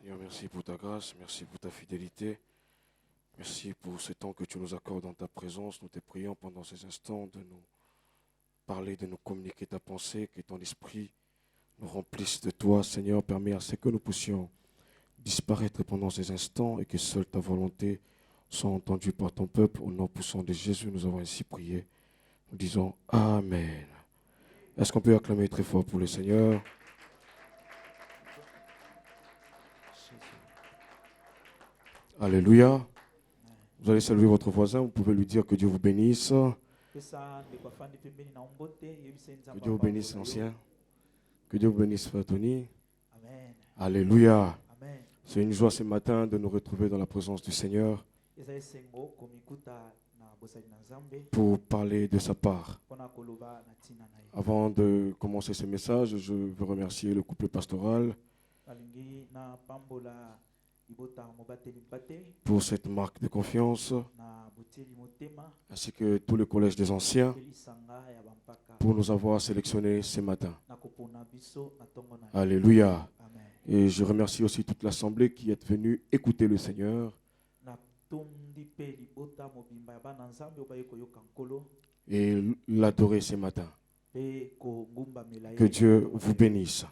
Seigneur, merci pour ta grâce, merci pour ta fidélité. Merci pour ce temps que tu nous accordes dans ta présence. Nous te prions pendant ces instants de nous parler, de nous communiquer ta pensée, que ton esprit nous remplisse de toi. Seigneur, permets à ce que nous puissions disparaître pendant ces instants et que seule ta volonté soit entendue par ton peuple. Au nom puissant de Jésus, nous avons ainsi prié. Nous disons Amen. Est-ce qu'on peut acclamer très fort pour le Seigneur? Alléluia. Vous allez saluer votre voisin, vous pouvez lui dire que Dieu vous bénisse. Que Dieu vous bénisse, ancien. Que Dieu vous bénisse, frère Tony. Amen. Alléluia. Amen. C'est une joie ce matin de nous retrouver dans la présence du Seigneur pour parler de sa part. Avant de commencer ce message, je veux remercier le couple pastoral pour cette marque de confiance, ainsi que tout le collège des anciens pour nous avoir sélectionnés ce matin. Alléluia. Et je remercie aussi toute l'assemblée qui est venue écouter le Seigneur et l'adorer ce matin. Que Dieu vous bénisse.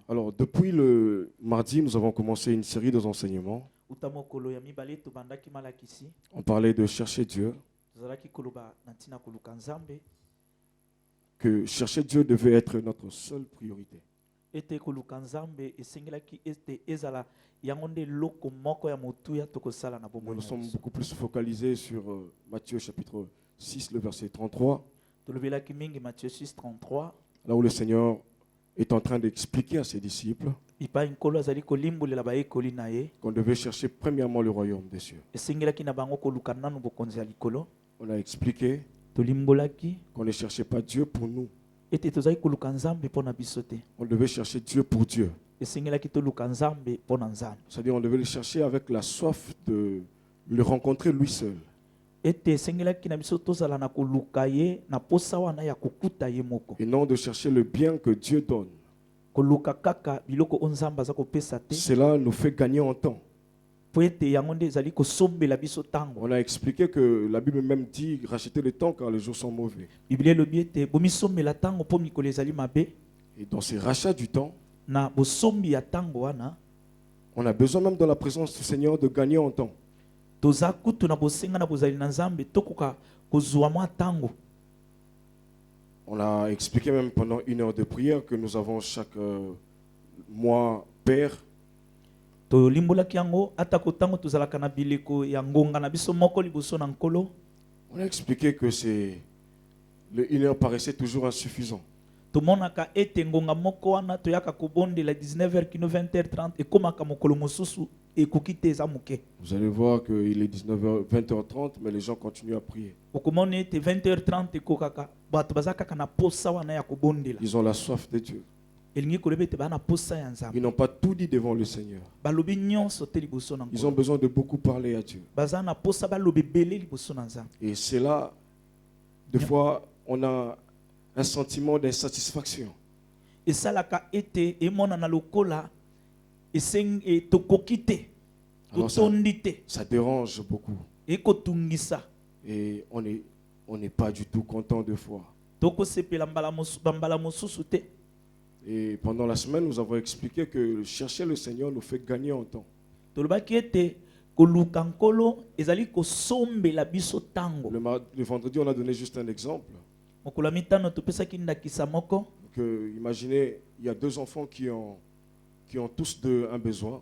Alors, depuis le mardi, nous avons commencé une série d'enseignements. On parlait de chercher Dieu. Que chercher Dieu devait être notre seule priorité. Nous sommes beaucoup plus focalisés sur Matthieu chapitre 6, le verset 33. Là où le Seigneur est en train d'expliquer à ses disciples qu'on devait chercher premièrement le royaume des cieux. On a expliqué qu'on ne cherchait pas Dieu pour nous. On devait chercher Dieu pour Dieu. C'est-à-dire on devait le chercher avec la soif de le rencontrer lui seul. Et non de chercher le bien que Dieu donne. Cela nous fait gagner en temps. On a expliqué que la Bible même dit racheter le temps car les jours sont mauvais. Et dans ces rachats du temps, on a besoin même dans la présence du Seigneur de gagner en temps. On a expliqué même pendant une heure de prière que nous avons chaque mois Père. On a expliqué que le une heure paraissait toujours insuffisant. Vous allez voir qu'il est 20h30, mais les gens continuent à prier. Ils ont la soif de Dieu. Ils n'ont pas tout dit devant le Seigneur. Ils ont besoin de beaucoup parler à Dieu. Et c'est là, des fois, on a un sentiment d'insatisfaction. Alors, ça dérange beaucoup. Et on n'est pas du tout content de foi. Et pendant la semaine, nous avons expliqué que chercher le Seigneur nous fait gagner en temps. Le vendredi, on a donné juste un exemple. Imaginez, il y a deux enfants qui ont tous un besoin.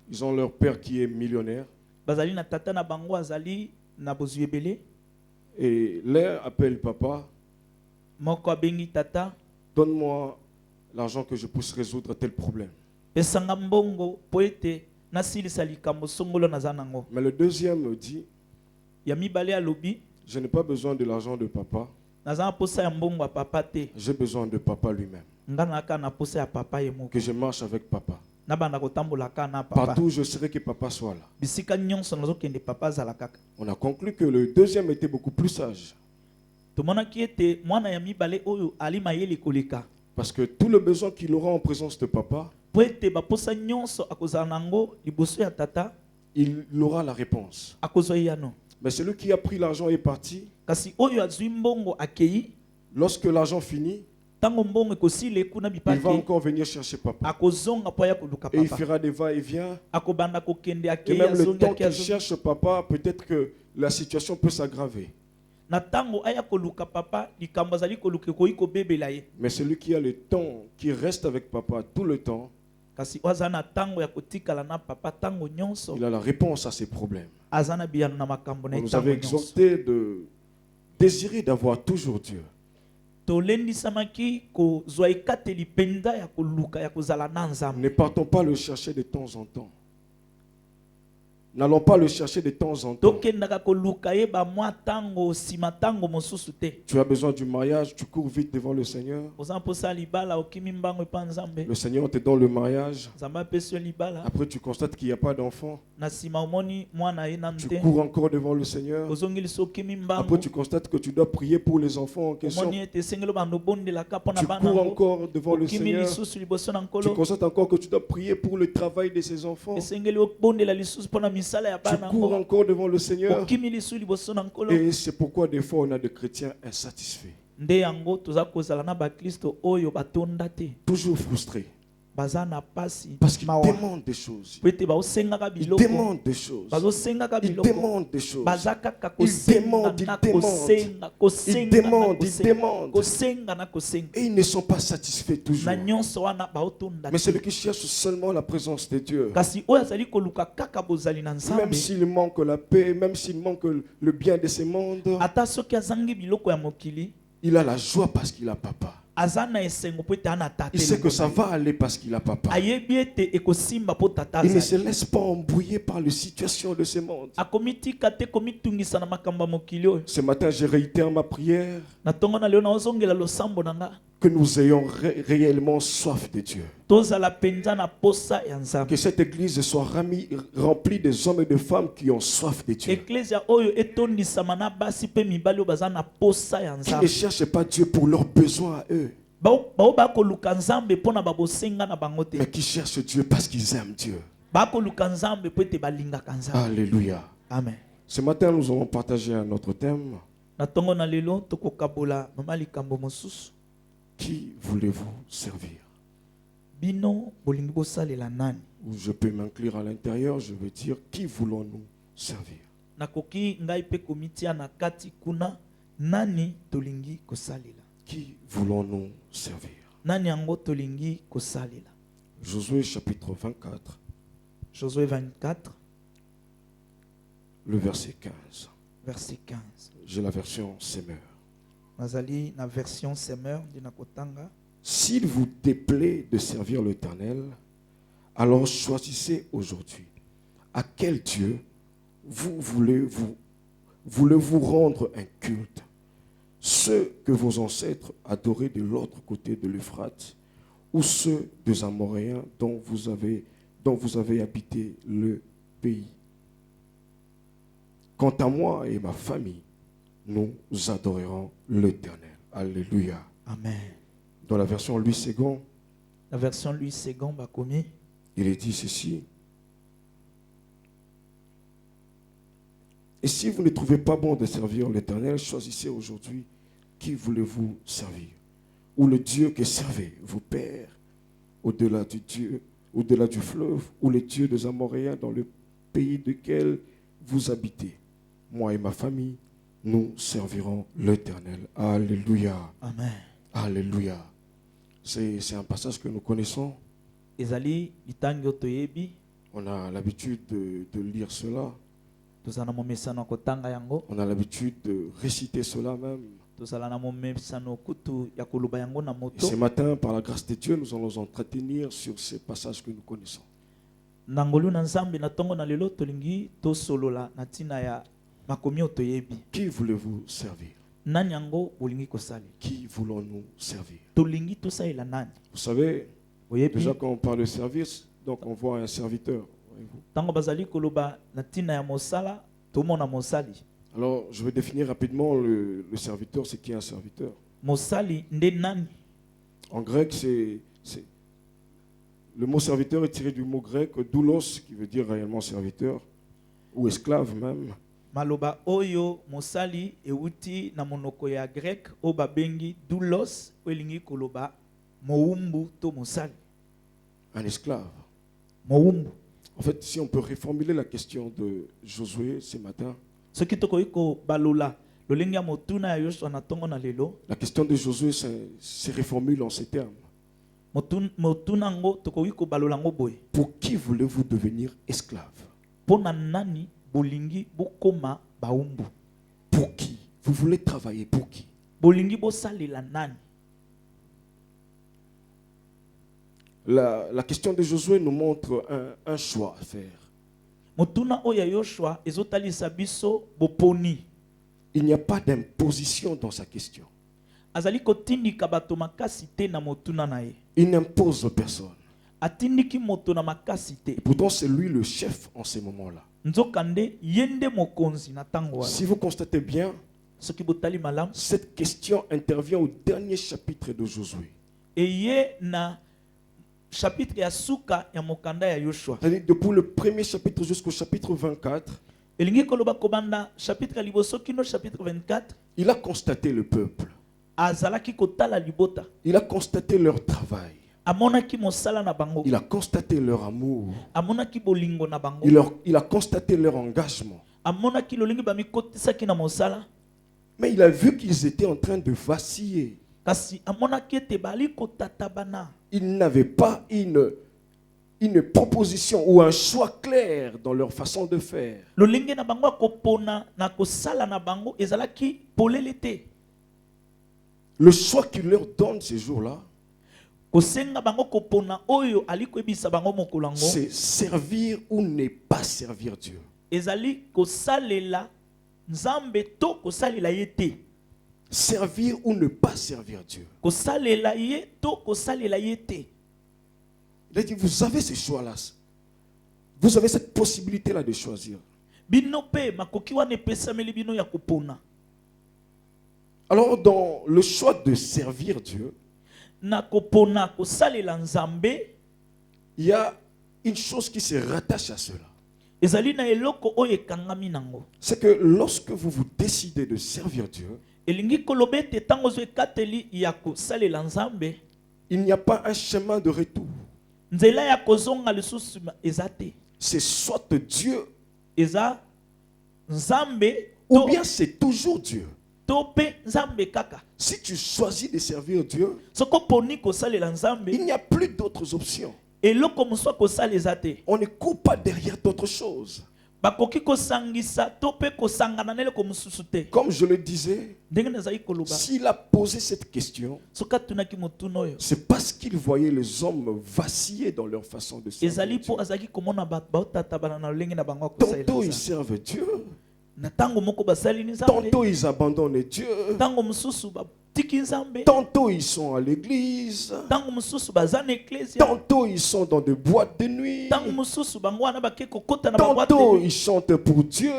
Ils ont leur père qui est millionnaire. Et l'un appelle papa. Donne-moi l'argent que je puisse résoudre tel problème. Mais le deuxième dit, je n'ai pas besoin de l'argent de papa. J'ai besoin de papa lui-même. Que je marche avec papa. Partout où je serai, que papa soit là. On a conclu que le deuxième était beaucoup plus sage. Parce que tout le besoin qu'il aura en présence de papa, il aura la réponse. Mais celui qui a pris l'argent est parti. Lorsque l'argent finit, il va encore venir chercher papa. Et il fera des va-et-vient. Et même le temps qu'il cherche papa, peut-être que la situation peut s'aggraver. Mais celui qui a le temps, qui reste avec papa tout le temps, il a la réponse à ses problèmes. On nous avait exhorté de désirer d'avoir toujours Dieu. Ne partons pas le chercher de temps en temps. N'allons pas le chercher de temps en temps. Tu as besoin du mariage, tu cours vite devant le Seigneur. Le Seigneur te donne le mariage. Après tu constates qu'il n'y a pas d'enfant. Tu cours encore devant le Seigneur. Après tu constates que tu dois prier pour les enfants en question. Tu cours encore devant le Seigneur. Tu constates encore que tu dois prier pour le travail de ces enfants. Tu cours encore devant le Seigneur. Et c'est pourquoi des fois on a des chrétiens insatisfaits. Toujours frustrés. Parce qu'ils demandent des choses. Ils demandent des choses. Ils demandent des choses. Ils demandent. Et ils ne sont pas satisfaits toujours. Mais celui qui cherche seulement la présence de Dieu, même s'il manque la paix, même s'il manque le bien de ce monde, il a la joie parce qu'il a papa. Il sait que ça va aller parce qu'il a papa. Il ne se laisse pas embrouiller par les situations de ce monde. Ce matin, je réitère ma prière que nous ayons réellement soif de Dieu. Que cette église soit remplie des hommes et de femmes qui ont soif de Dieu. Qui ne cherchent pas Dieu pour leurs besoins à eux, mais qui cherchent Dieu parce qu'ils aiment Dieu. Alléluia. Amen. Ce matin, nous allons partager un autre thème. Qui voulez-vous servir? Ou je peux m'inclure à l'intérieur, je veux dire, qui voulons-nous servir? Qui voulons-nous servir? Josué chapitre 24. Josué 24. Le verset 15. Verset 15. J'ai la version Semeur. Nazali na version Semeur de Nakotanga. S'il vous déplaît de servir l'Éternel, alors choisissez aujourd'hui à quel Dieu voulez-vous rendre un culte. Ceux que vos ancêtres adoraient de l'autre côté de l'Euphrate, ou ceux des Amoréens dont vous avez habité le pays. Quant à moi et ma famille, nous adorerons l'Éternel. Alléluia. Amen. Dans la version Louis II, la version Louis II, Bakomi, il est dit ceci. Et si vous ne trouvez pas bon de servir l'Éternel, choisissez aujourd'hui qui voulez-vous servir. Ou le Dieu que servez vos pères au-delà du fleuve, ou le Dieu des Amoréens dans le pays duquel vous habitez. Moi et ma famille, nous servirons l'Éternel. Alléluia. Amen. Alléluia. C'est un passage que nous connaissons. On a l'habitude de lire cela. On a l'habitude de réciter cela même. Et ce matin, par la grâce de Dieu, nous allons nous entretenir sur ces passages que nous connaissons. Qui voulez-vous servir? Qui voulons-nous servir? Vous savez, déjà quand on parle de service, donc on voit un serviteur. Alors, je vais définir rapidement le serviteur, c'est qui un serviteur. Mosali nde nani? En grec, le mot serviteur est tiré du mot grec doulos, qui veut dire réellement serviteur, ou esclave même. Maloba oyo mosali euti na monoko ya grec o babengi doulos olingi koloba moumbu to mosali. Un esclave. Moumbu. En fait, si on peut reformuler la question de Josué ce matin, Ce qui toko iko balola lolingi ya motuna ya Yoshua na tongo na lelo. la question de Josué se reformule en ces termes. Motuna ngo toko iko balola ngo boy. Pour qui voulez-vous devenir esclave? Pona nani bolingi bokoma baumbu? Pour qui? Vous voulez travailler pour qui? Bolingi bosali la nani? La question de Josué nous montre un choix à faire. Motuna oya Yoshua ezotalisa biso boponi. Il n'y a pas d'imposition dans sa question. Azali kotindika bato makasi te na motuna na ye. Il n'impose personne. Atindiki moto na makasi te. Pourtant, c'est lui le chef en ces moments-là. Nzokande yende mokonzi na tango wana. Si vous constatez bien, Soki botali malam cette question intervient au dernier chapitre de Josué. eye na chapitre ya suka ya mokanda ya Yoshua. C'est-à-dire depuis le premier chapitre jusqu'au chapitre 24, Elingi koloba kobanda chapitre ya liboso kino chapitre 24 il a constaté le peuple. azalaki kotala libota. Il a constaté leur travail. Amonaki mosala na bango. Il a constaté leur amour. Amonaki bolingo na bango. Il a constaté leur engagement. Amonaki lolingi bamikotisaki na mosala. Mais il a vu qu'ils étaient en train de vaciller. Kasi amonaki ete bali kotatabana. Ils n'avaient pas une proposition ou un choix clair dans leur façon de faire. Lolingi na bango akopona na kosala na bango ezalaki polele te. Le choix qu'il leur donne ces jours-là, Kosenga bango kopona oyo aliko ebisa bango mokolango. c'est servir ou ne pas servir Dieu. Ezali kosalela nzambe to kosalela yete. Servir ou ne pas servir Dieu. Kosalela ye to kosalela yete. Il a dit, vous avez ce choix-là. Vous avez cette possibilité-là de choisir. Bino pe makoki wana epesameli bino ya kopona. Alors, dans le choix de servir Dieu, Na kopona kosalela nzambe il y a une chose qui se rattache à cela. ezali na eloko oyo ekangami nango. C'est que lorsque vous décidez de servir Dieu, Elingi koloba ete tango zo ekateli ya kosalela nzambe, il n'y a pas un chemin de retour. nzela ya kozonga lisusu eza te. C'est soit Dieu Eza nzambe ou to, bien c'est toujours Dieu. to pe nzambe kaka. Si tu choisis de servir Dieu, Soko poni kosalela nzambe, il n'y a plus d'autres options. eloko mosusu kosala eza te. On ne court pas derrière d'autres choses. Bakoki kosangisa to pe kosangana na eloko mosusu te. Comme je le disais, Ndenge nazali koloba. s'il a posé cette question, Soka tunaki motuna oyo. c'est parce qu'il voyait les hommes vaciller dans leur façon de servir Ezali Dieu. po azaki komona bato baotatabana na lolenge na bango kosalela Tantôt ils nzambe. servent Dieu, Na tango moko basali ni nzambe. tantôt ils abandonnent Dieu, Tango mosusu batiki nzambe. tantôt ils sont à l'église, Tango mosusu baza na eklezia. tantôt ils sont dans des boîtes de nuit, Tango mosusu bango wana bake kokota na baboite. tantôt ils chantent pour Dieu,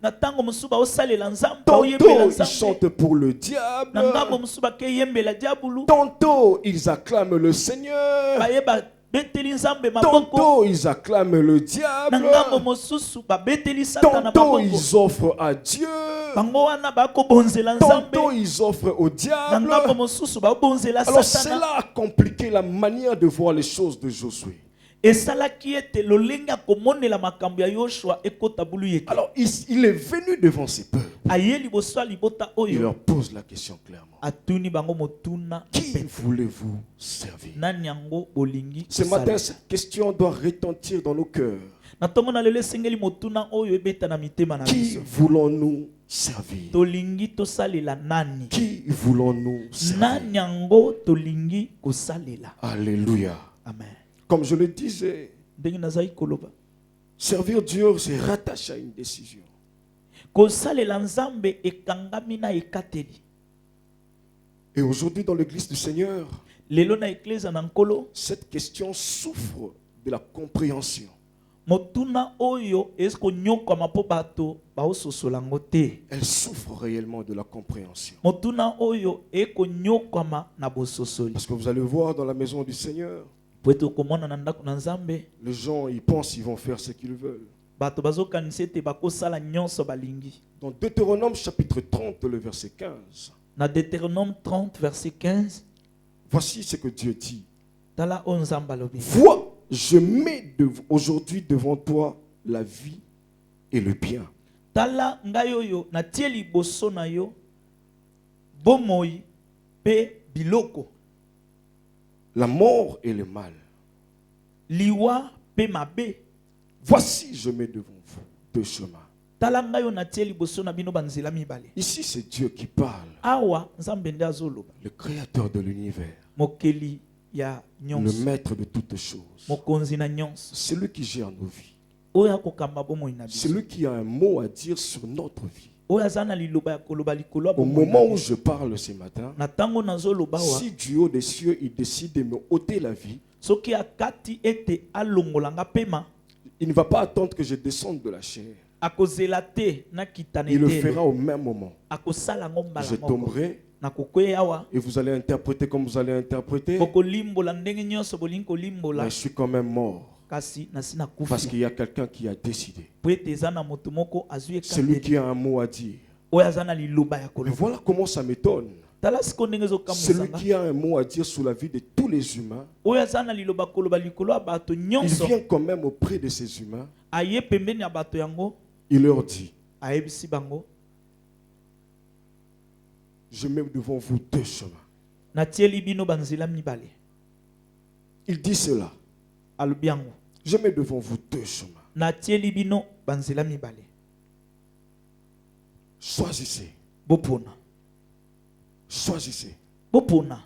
Na tango mosusu baosalela nzambe, tantôt baoyembela ils nzambe. chantent pour le diable, Na ngambo mosusu bakeyembela diabulu. tantôt ils acclament le Seigneur, Bayeba beteli nzambe maboko. tantôt ils acclament le Na diable, ngambo mosusu babeteli satana tantôt maboko. ils offrent à Dieu, Bango wana bakobonzela nzambe. tantôt ils offrent au Na diable. ngambo mosusu babonzela Alors satana. cela a compliqué la manière de voir les choses de Josué. Esalaki ete lolenge akomonela makambo ya Yoshua ekota bulu yeke. Alors il est venu devant ces peuples. Aye liboso ya libota Il oyo. leur pose la question clairement. Atuni bango motuna. Qui voulez-vous servir? Nani yango bolingi Ce kosala. matin, cette question doit retentir dans nos cœurs. Na tongo na lelo esengeli motuna oyo ebeta na mitema na Qui biso. voulons-nous servir? Tolingi tosalela nani? Qui voulons-nous servir? Nani yango tolingi kosalela? Alléluia. Amen. Comme je le disais, Ndenge nazali koloba. servir Dieu se rattache à une décision. Kosalela nzambe ekangami na ekateli. Et aujourd'hui, dans l'église du Seigneur, Lelo na ekleza na nkolo, cette question souffre de la compréhension. motuna oyo esko nyokama po bato baososola ngo te. Elle souffre réellement de la compréhension. Motuna oyo eko nyokama na bososoli. Parce que vous allez voir dans la maison du Seigneur, Po ete okomona na ndako na Nzambe, les gens, ils pensent qu'ils vont faire ce qu'ils veulent. bato bazokanisa ete bakosala nyonso balingi. Dans Deutéronome chapitre 30, le verset 15, Na Deutéronome 30 verset 15, voici ce que Dieu dit. tala oyo Nzambe alobi. Vois, je mets aujourd'hui devant toi la vie et le bien. Tala ngai oyo natie liboso na yo bomoi pe biloko, La mort et le mal. liwa pe mabe. Voici, je mets devant vous deux chemins. Tala ngai oyo natie liboso na bino banzela mibale. Ici, c'est Dieu qui parle, Awa Nzambe nde azoloba, le créateur de l'univers, mokeli ya le nyonso, maître de toutes choses. mokonzi na nyonso, C'est lui qui gère nos vies. oyo akokamba bomoi na C'est biso, lui qui a un mot à dire sur notre vie. oyo aza na liloba ya koloba likolo ya Au bomoi na moment où biso. je parle ce matin, Na tango nazoloba wa, si du haut des cieux, il décide de me ôter la vie, soki akati ete alongola nga pema, il ne va pas attendre que je descende de la chair. akozela te nakita na Il le etelo, fera au même moment. akosala ngo mbala Je moko. tomberai Nakokwea awa, et vous allez interpréter comme vous allez interpréter. bokolimbola ndenge nyonso bolingi kolimbola, Mais je suis quand même mort. kasi nasi Parce nakufi. qu'il y a quelqu'un qui a décidé. Po ete eza na moto moko azwi C'est lui ekambeli, qui a un mot à dire. oyo aza na liloba ya Mais koloba. voilà comment ça m'étonne. Tala siko ndenge Celui ezokambwisanga, qui a un mot à dire sur la vie de tous les humains, oyo aza na liloba koloba likolo ya bato il nyonso, vient quand même auprès de ces humains. aye pembeni ya bato yango, Il leur dit, ayebisi bango, je mets devant vous deux chemins. natieli bino banzela mibale. Il dit cela. Alobi yango, Je mets devant vous deux chemins. natieli bino banzela mibale. Choisissez. Bopona, Choisissez. bopona.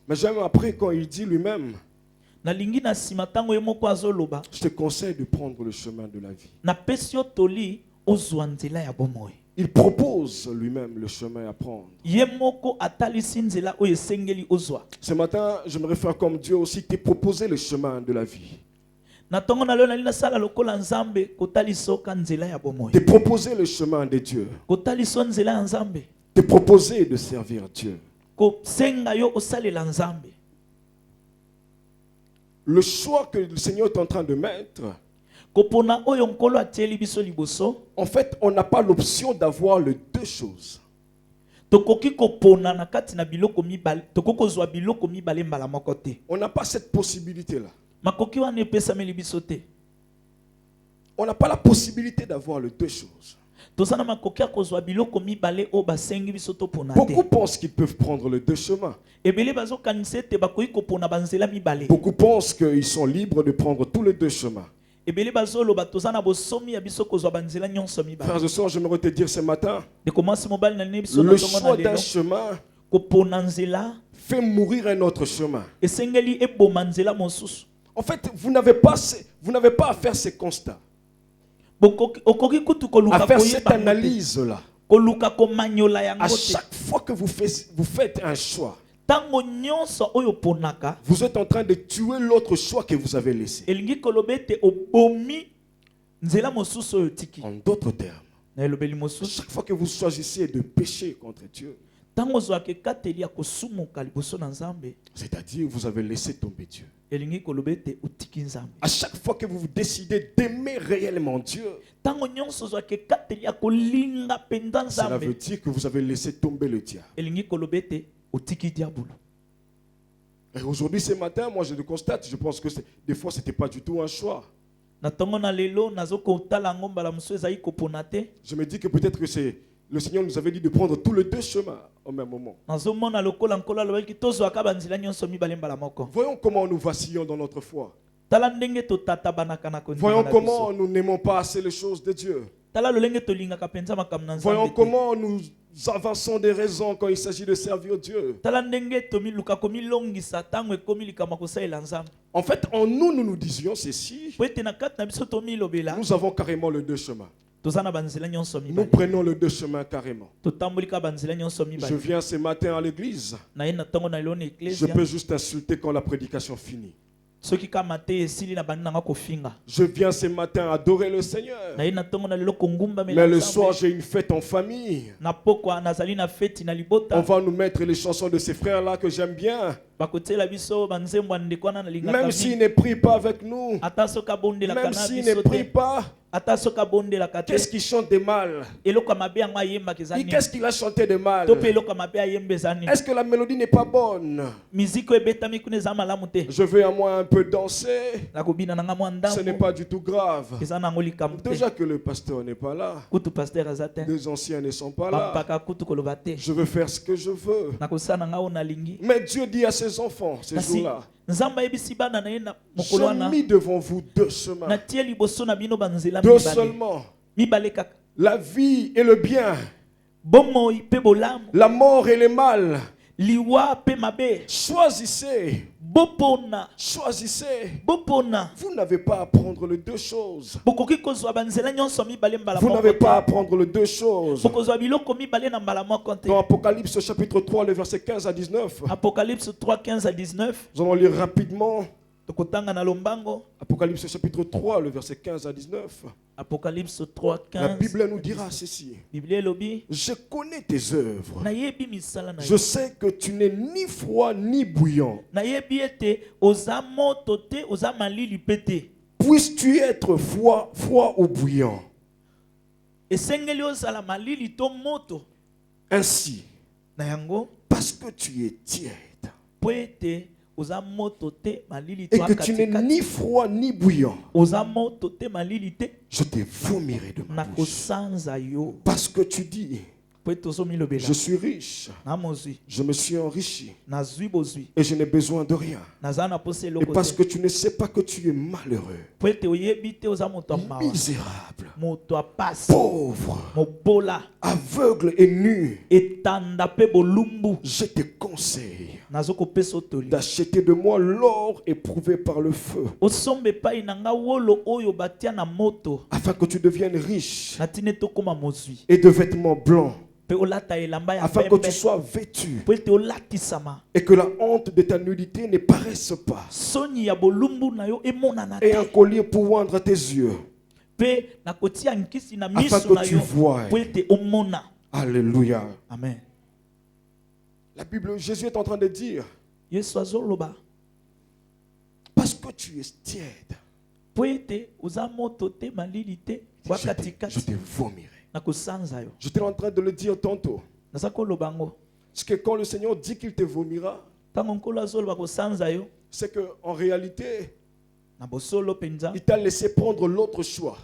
Mais j'aime après quand il dit lui-même, Nalingi na sima tango ye moko azoloba, je te conseille de prendre le chemin de la vie. na pesi yo toli ozwa nzela ya bomoi. Il propose lui-même le chemin à prendre. Ye moko atalisi nzela oyo esengeli ozwa. Ce matin, j'aimerais faire comme Dieu aussi, te proposer le chemin de la vie. Na tongo na lelo nali nasala lokola Nzambe kotaliso ka nzela ya bomoi. Te proposer le chemin de Dieu. Kotaliso nzela ya Nzambe. Te proposer de servir Dieu. Ko senga yo osalela Nzambe. Le choix que le Seigneur est en train de mettre, Kopona oyo nkolo atieli biso liboso, en fait, on n'a pas l'option d'avoir les deux choses. tokoki kopona na kati na biloko mibale, tokoko zwa biloko mibale mbala moko te. On n'a pas cette possibilité-là. Makoki wana epesameli biso te. On n'a pas la possibilité d'avoir les deux choses. Tozana makoki akozwa biloko mibale o basengi biso topona Beaucoup te. pensent qu'ils peuvent prendre les deux chemins. Ebele bazokanisa ete bakoki kopona banzela mibale. Beaucoup pensent qu'ils sont libres de prendre tous les deux chemins. Ebele bazoloba tozana bosomi ya biso kozwa banzela nyonso mibale. Frères et sœurs, j'aimerais te dire ce matin, De commencer mobile na ne biso le na tongo na choix d'un lelo. chemin Kopona nzela fait mourir un autre chemin. esengeli eboma nzela mosusu. En fait, vous n'avez pas à faire ces constats, Okoki kutu koluka à faire koyeba cette ngo te. analyse-là. Koluka komanyola À yango te. chaque fois que vous faites un choix, Tango nyonso oyo ponaka vous êtes en train de tuer l'autre choix que vous avez laissé. elingi koloba ete obomi nzela mosusu oyo tiki. En d'autres termes, Na elobeli mosusu, chaque fois que vous choisissez de pécher contre Dieu, tango ozwaka ekateli ya kosumuka liboso na Nzambe, c'est-à-dire vous avez laissé tomber Dieu. elingi koloba ete otiki Nzambe. À chaque fois que vous décidez d'aimer réellement Dieu, Tango nyonso ozwaka ekateli ya kolinga penza cela veut Nzambe, dire que vous avez laissé tomber le diable. elingi koloba ete otiki diabolo. Et aujourd'hui, ce matin, moi je le constate, je pense que des fois, ce n'était pas du tout un choix. Na tongo na lelo nazokotala ngo mbala mosusu ezali kopona te. Je me dis que peut-être que le Seigneur nous avait dit de prendre tous les deux chemins au même moment. Nazomona lokola nkolo alobaki tozwaka banzela nyonso mibale mbala moko. Voyons comment nous vacillons dans notre foi. Tala ndenge totatabanaka na kondima Voyons na comment biso. nous n'aimons pas assez les choses de Dieu. Tala lolenge tolingaka penza makambo na Voyons Nzambe te. comment nous avançons des raisons quand il s'agit de servir Dieu. Tala ndenge tomiluka komilongisa tango ekomi likama kosalela Nzambe. En fait, en nous, nous nous disions ceci. Po ete na kati na biso tomilobela Nous avons carrément les deux chemins. toza na banzela nyonso Nous mibale. prenons les deux chemins carrément. Totambolika banzela nyonso Je mibale. viens ce matin à l'église. Na ye na tongo na lelo na Je eklesia. peux juste insulter quand la prédication finit. soki kama te esili na bandi nanga kofinga Je viens ce matin adorer le Seigneur. na ye na ntongo na lelo kongumba Mais le soir, j'ai une fête en famille. na pokwa nazali na feti na On libota va nous mettre les chansons de ces frères-là que j'aime bien. bakotiela biso banzembo ya ndeko wana na lingaka Même s'ils ne prient pas avec nous, ata soki abondelaka même na s'ils ne biso prient te pas, ata soki abondelaka te qu'est-ce qu'ils chantent de mal? eloko ya mabe yango ayembaka eza nini Qu'est-ce qu'il a chanté de mal? to mpe eloko ya mabe ayemba eza nini Est-ce que la mélodie n'est pas bonne? miziki oyo ebetami kuna eza malamu te Je vais à moi un peu danser. nakobina nanga mwa Ce n'est ndambo pas du tout grave. eza nango likambo te Déjà que le pasteur n'est pas là, kutu paster aza te les anciens ne sont pas là. bampaka kutu koloba te Je veux faire ce que je veux. nakosala nanga oyo nalingi Mais Dieu dit à ses enfants, ces kasi jours-là, nzambe ayebisi bana na ye na mokolo j'ai wana mis devant vous deux chemins. natie liboso na bino banzela Deux mibale seulement. mibale kaka La vie et le bien. bomoi mpe bolamu La mort et le mal. liwa mpe mabe Choisissez. bopona Choisissez. bopona Vous n'avez pas à prendre les deux choses. bokoki kozwa banzela nyonso mibale mbala Vous moko n'avez te. pas à prendre les deux choses. bokozwa biloko mibale na mbala moko te. Dans Apocalypse chapitre 3, le verset 15 à 19, Apocalypse 3, 15 à 19 nous allons lire rapidement. tokotanga na lombango. Apocalypse chapitre 3, le verset 15 à 19. Apocalypse 3, La 15 Bible nous dira ceci. Biblia elobi Je connais tes œuvres. nayebi misala na Je yo sais que tu n'es ni froid ni bouillant. nayebi ete oza moto te oza malili mpe te Puisses-tu être froid ou bouillant? esengeli ozala malili to moto Ainsi, na yango parce que tu es tiède mpo ete oza moto te malili et to que tu n'es akatikati ni froid ni bouillant, oza moto te malili te je te vomirai de ma bouche. nakosanza yo Parce que tu dis, mpo ete ozomilobela je suis riche, na mozwi je me suis enrichi nazwi bozwi et je n'ai besoin de rien. naza na posa Et eloko parce te que tu ne sais pas que tu es malheureux, mpo ete oyebi te oza moto ya mawa misérable, moto ya pasi pauvre, mobola aveugle et nu, etanda mpe bolumbu je te conseille nazokopesa otoli d'acheter de moi l'or éprouvé par le feu, osomba epai na nga wolo oyo batia na moto afin que tu deviennes riche, na ntina ete okóma mozwi et de vêtements blancs, mpe olata elamba ya afin que pembe tu sois vêtu, mpo ete olatisama et que la honte de ta nudité ne paraisse pas, soni ya bolumbu na yo emonana et te un collier pour oindre tes yeux, mpe nakotia nkisi na afin miso que na tu yo voies. mpo ete omona. Alléluia. Amen. La Bible, Jésus est en train de dire, Yesu azoloba parce que tu es tiède, mpo ete oza moto te malili te je wakatikati te vomirai. nakosanza yo. J'étais en train de le dire tantôt. naza koloba yango C'est que quand le Seigneur dit qu'il te vomira, ntango nkolo azoloba kosanza yo c'est qu'en réalité, na bosolo mpenza il t'a laissé prendre l'autre choix.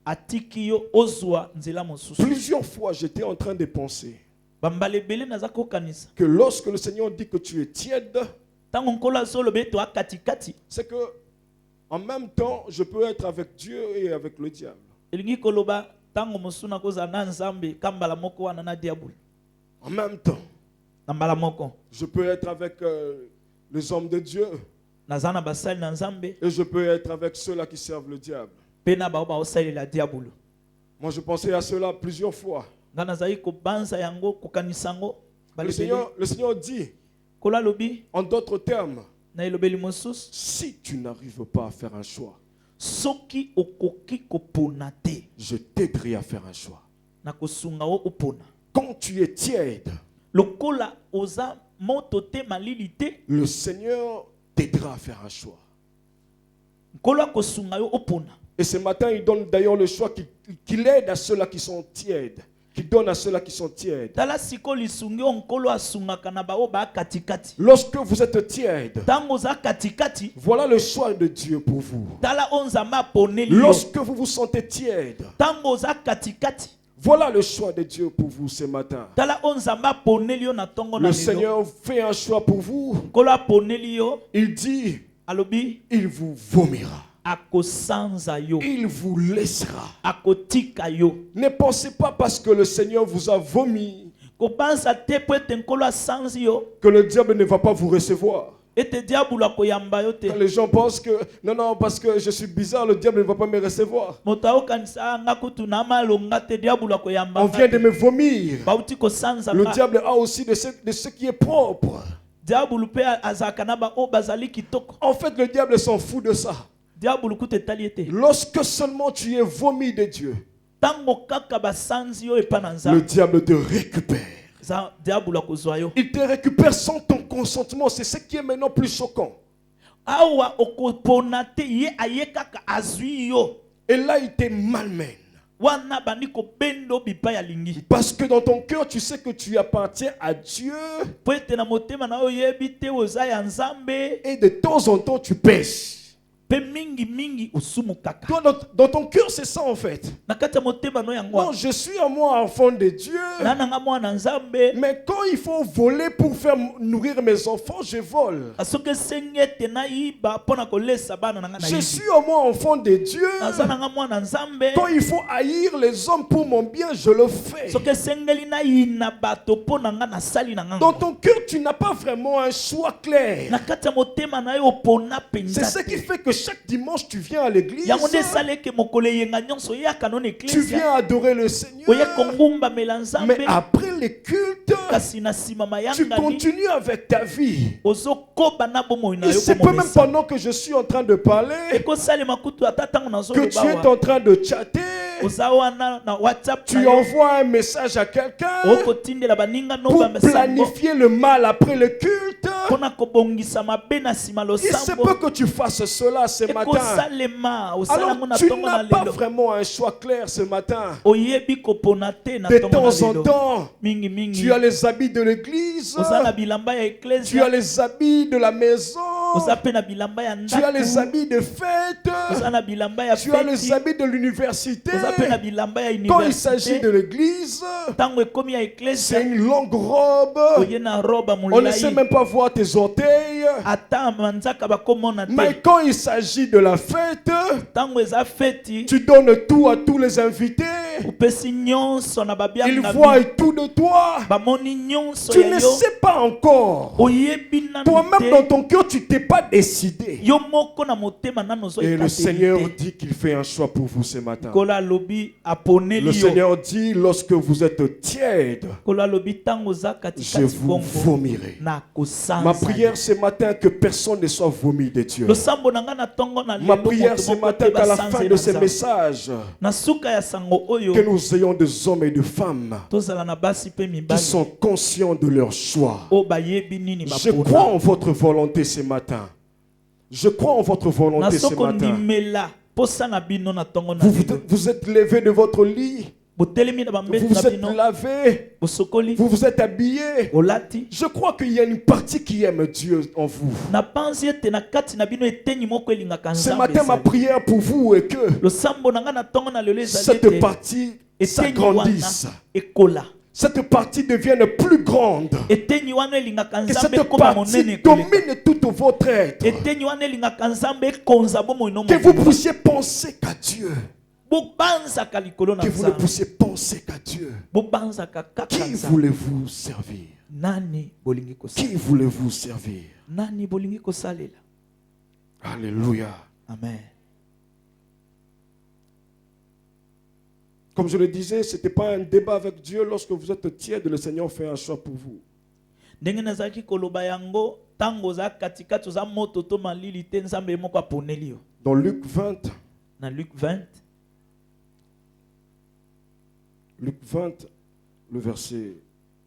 atiki yo ozwa nzela mosusu. Plusieurs fois, j'étais en train de penser bambala ebele naza kokanisa que lorsque le Seigneur dit que tu es tiède, ntango nkolo azoloba ete akatikati c'est que en même temps, je peux être avec Dieu et avec le diable. elingi koloba ntango mosusu nakozala na nzambe ka mbala moko wana na diabolo En même temps, na mbala moko je peux être avec les hommes de Dieu naza na basali na nzambe et je peux être avec ceux-là qui servent le diable. mpe na bao baosalela diabolo. Moi, je pensais à cela plusieurs fois. nga nazali kobanza yango kokanisa yango balebele Le Seigneur dit, nkolo alobi en d'autres termes, na elobeli mosusu si tu n'arrives pas à faire un choix, soki okoki kopona te je t'aiderai à faire un choix. na kosunga o opona. Quand tu es tiède, lokola oza moto te malili te le Seigneur t'aidera à faire un choix. nkolo akosunga yo opona. Et ce matin, il donne d'ailleurs le choix qu'il aide à ceux-là qui sont tièdes. Qu'il donne à ceux-là qui sont tièdes. tala siko lisungi oyo nkolo asungaka na bao katikati. Lorsque vous êtes tiède, ntango oza katikati voilà le choix de Dieu pour vous. tala oyo nzambe aponeli yo. Lorsque vous vous sentez tiède, ntango oza katikati voilà le choix de Dieu pour vous ce matin. tala oyo nzambe aponeli yo na ntongo na Le lelo. Seigneur fait un choix pour vous. nkolo aponeli yo Il dit, alobi il vous vomira. akosanza yo Il vous laissera. akotika yo. Ne pensez pas parce que le Seigneur vous a vomi kobanza te mpo ete nkolo asanzi yo que le diable ne va pas vous recevoir. ete diabolo akoyamba yo te. Quand les gens pensent que non, parce que je suis bizarre, le diable ne va pas me recevoir. moto aokanisa nga kutu na malonga te diabolo akoyamba On vient de me vomir. bauti kosanza Le nga. diable a aussi de ce qui est propre. diable pe azaka na ba o bazali kitoko. En fait, le diable s'en fout de ça. Diable kuta etali ete. Lorsque seulement tu es vomi de Dieu, Tango kaka basanzi yo epa na le nzambe. diable te récupère. Za diable akozwa yo. Il te récupère sans ton consentement. C'est ce qui est maintenant plus choquant. Awa okopona te ye aye kaka azwi yo. Et là, il te malmène. Wana bandi ko bendo bipa ya lingi. Parce que dans ton cœur, tu sais que tu appartiens à Dieu. Po ete na motema na yo yebi te oza ya nzambe. Et de temps en temps, tu pèches. Pe mingi mingi usumu kaka. Toi, dans ton cœur, c'est ça en fait. Na kati ya motema no yango. Non, je suis à moi enfant de Dieu. Na nga mwana nzambe. Mais quand il faut voler pour faire nourrir mes enfants, je vole. Asoke sengete na iba pona kolesa bana na nga na Je ibi. suis à moi enfant de Dieu. Naza na nga mwana nzambe. Quand il faut haïr les hommes pour mon bien, je le fais. Soke sengeli na ina bato pona nga na sali na nga. Dans ton cœur, tu n'as pas vraiment un choix clair. Na kati ya motema na yo pona penza. C'est ce qui fait que chaque dimanche, tu viens à l'église. Yango nde saleke mokole yenga nyonso yaka non Tu ecclesia. viens adorer le Seigneur. Oye kongumba melanzambe. Mais après les cultes, Kasi na sima tu mayanga ni. continues avec ta vie. Ozo koba na bomo na Et yo c'est komo pas même mesa. pendant que je suis en train de parler Eko sale makutu atatango na zo que tu es bawa. en train de chatter. Oza wana na WhatsApp. Tu envoies un message à quelqu'un Oko tindela baninga no pour ba masambo. planifier le mal après le culte. Pona kobongisa mabe na sima lo Il se sambo. peut que tu fasses cela ce Eko matin. salema Alors osala na tu tongo na n'as pas lelo. vraiment un choix clair ce matin. Oyebi kopona te na De tongo na temps en lelo. temps, Mingi mingi. tu as les habits de l'église, Oza na bilamba ya tu as ecclesia. les habits de la maison, Oza pe na bilamba ya tu as les ndako. habits de fête, Oza na bilamba ya tu as les feti. habits de l'université. Oza pe na bilamba ya Quand il s'agit université. de l'église, Tango ekomi ya c'est ecclesia. une longue robe. Oye na roba On ne sait mulai. même pas voir tes orteils. Ata manzaka bakomona Mais te. quand il s'agit de la fête, Tango eza feti. tu donnes tout à tous les invités. Upesi nyonso na Ils babianga voient bi. tout de toi. Bamoni nyonso Tu ya ne yo. sais pas encore. Oyebi nanu Toi-même dans te. ton cœur, tu t'es pas décidé. Yo moko na motema nano zo Et le Seigneur ekateli te. dit qu'il fait un choix pour vous ce matin. Kola lobi aponeli Le yo. Seigneur dit, lorsque vous êtes tiède, Kola lobi tango za je katikati vous bongo. vomirai. Na kosanza. Ma prière ce matin, que personne ne soit vomi de Dieu. Lo sambo na nga na tongo na Ma lelo prière moto ce moko matin, te qu'à la basanze fin na de ces Nzambe. messages, Na suka ya sango oyo que nous ayons des hommes et des femmes tozala na basi pe qui mibali sont conscients de leur choix. o bayebi nini Je crois bapona. en votre volonté ce matin. Je crois en votre volonté Na ce soko matin. ndimela posa na bino na tongo na Vous lelo. vous êtes levé de votre lit. Botelemi na Vous bambeto vous na êtes bino. lavé. Bosokoli. Vous vous êtes habillé. Olati. Je crois qu'il y a une partie qui aime Dieu en vous. Na panzi ete na kati na bino etenyi moko elingaka Ce Nzambe matin, ma ezali. prière pour vous est que Lo sambo na nga na tongo na lelo ezali cette ete partie etenyi wana s'agrandisse. ekola. Cette partie devienne plus grande. Etenyi wana elingaka Que Nzambe cette ekoma monene partie koleka. domine tout votre être. Etenyi wana elingaka Nzambe ekonza bomoi no Que vous mobimba. puissiez penser qu'à Dieu. Bobanzaka likolo na Que vous ne Nzambe. puissiez penser qu'à Dieu. Bobanzaka kaka Qui Nzambe. voulez-vous servir? Nani bolingi kosalela? Qui voulez-vous servir? Nani bolingi kosalela? Alléluia. Amen. Comme je le disais, ce n'était pas un débat avec Dieu. Lorsque vous êtes tiède, le Seigneur fait un choix pour vous. Ndenge nazalaki koloba yango tango oza katikati oza moto to malili te Nzambe moko aponeli yo. Dans Luc 20, Na Luc 20, le verset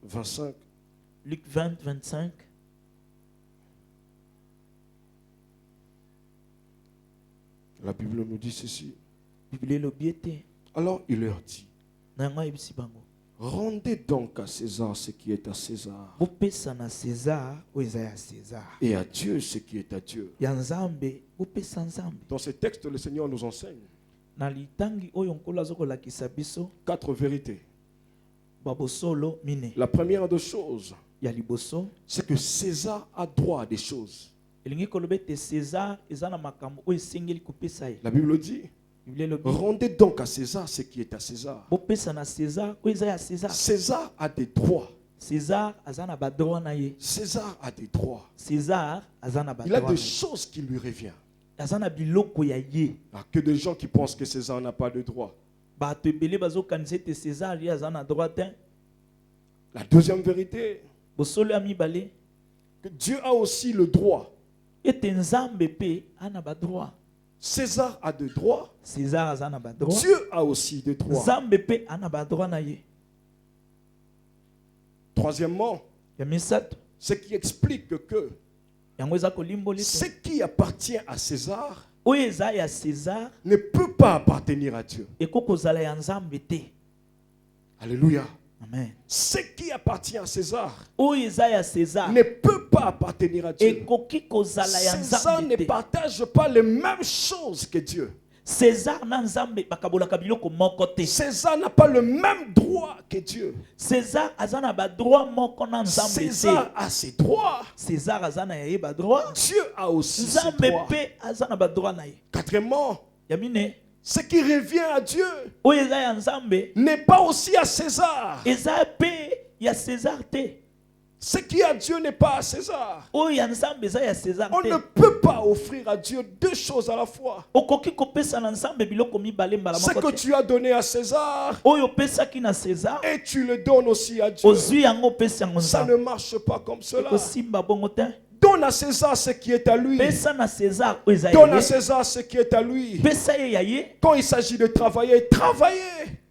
25, Luc 20, 25. la Bible nous dit ceci. Bible lobi ete Alors il leur dit, na yango ayebisi bango. rendez donc à César ce qui est à César, Bopesa na César oyo eza ya César. et à Dieu ce qui est à Dieu. Ya Nzambe bopesa Nzambe. Dans ce texte, le Seigneur nous enseigne Na litangi oyo nkolo azokolakisa biso 4 vérités. babosolo mine. La première des choses, Ya liboso c'est que César a droit à des choses. elingi koloba ete César eza na makambo oyo esengeli kopesa ye. La Bible dit, Bible lobi rendez donc à César ce qui est à César. bopesa na César oyo eza ya César. César a des droits. César aza na badroit na ye. César a des droits. César aza na Il a badroit na des ye. choses qui lui reviennent. Aza na biloko ya ye. Ah, que des gens qui pensent que César n'a pas de droits. Bato ebele bazokanisa ete César ye aza na droit te. La deuxième vérité, Bosolo ya mibale que Dieu a aussi le droit. ete nzambe pe ana ba droit. César a de droits. César aza na ba droit. Dieu a aussi des droits. Nzambe pe ana ba droit na ye. Troisièmement, Ya misato ce qui explique que yango eza kolimbola ce ete qui appartient à César oyo eza ya César ne peut pas appartenir à Dieu. ekoki kozala ya nzambe te. Alléluia. Amen. Ce qui appartient à César Oyo eza ya César ne peut pas appartenir à Dieu. ekoki kozala ya César nzambe ne te. partage pas les mêmes choses que Dieu. César na nzambe bakabolaka biloko moko te. César n'a pas le même droit que Dieu. César aza na ba droit moko na nzambe te. César a ses droits. César aza na ye ba droit. Dieu a aussi ses Nzambe droits. pe aza na ba droit na ye. Quatrièmement, Ya mine ce qui revient à Dieu oyo eza ya nzambe n'est pas aussi à César. eza pe ya César te. Ce qui est à Dieu n'est pas à César. Oyo ya nzambe eza ya César On te. ne peut pas offrir à Dieu deux choses à la fois. Okoki kopesa na nzambe biloko mibale mbala Ce que moko te. tu as donné à César Oyo opesaki na César et tu le donnes aussi à Dieu. ozwi yango opesi yango Ça nzambe. ne marche pas comme cela. Kosimba bongo te. Donne à César ce qui est à lui. Pesa na César oyo eza Donne ya à ye. César ce qui est à lui. Pesa ye ya ye. Quand il s'agit de travailler, travailler.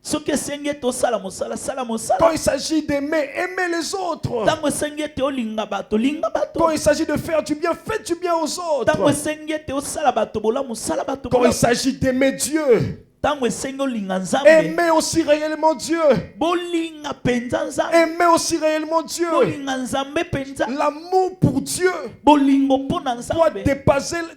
Soki esengi ete osala mosala sala mosala. Quand il s'agit d'aimer, aimer les autres. Ntango esengi ete olinga bato linga bato. Quand il s'agit de faire du bien, faites du bien aux Ntango autres. esengi ete osala bato bolamu sala bato Quand il bolamu. s'agit d'aimer Dieu, Ntango esengi olinga nzambe aimer aussi réellement Dieu. bolinga penza nzambe. Aimer aussi réellement Dieu. Bolinga nzambe penza. L'amour pour Dieu Bolingo mpona doit nzambe